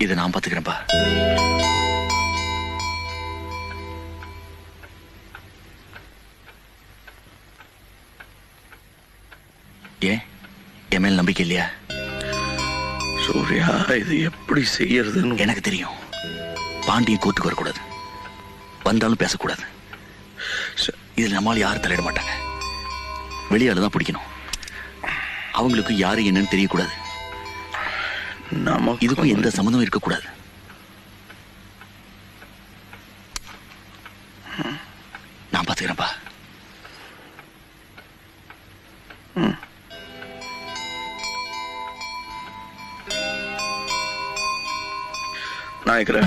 இதை நான் பாத்துக்கிறேன்ப்பா. ஏன் என் மேல் நம்பிக்கை இல்லையா? சூர்யா, இது எப்படி செய்யறதுன்னு எனக்கு தெரியும். பாண்டியன் கூத்துக்கு வரக்கூடாது, வந்தாலும் பேசக்கூடாது. இதுல நம்மளால யாரும் தலையிட மாட்டாங்க. வெளியால தான் பிடிக்கணும். அவங்களுக்கு யாரு என்னன்னு தெரியக்கூடாது. இதுக்கும் எந்த சம்மந்தமும் இருக்கக்கூடாது. நான் பாத்துக்கிறேன்ப்பா. நாயக்கரே,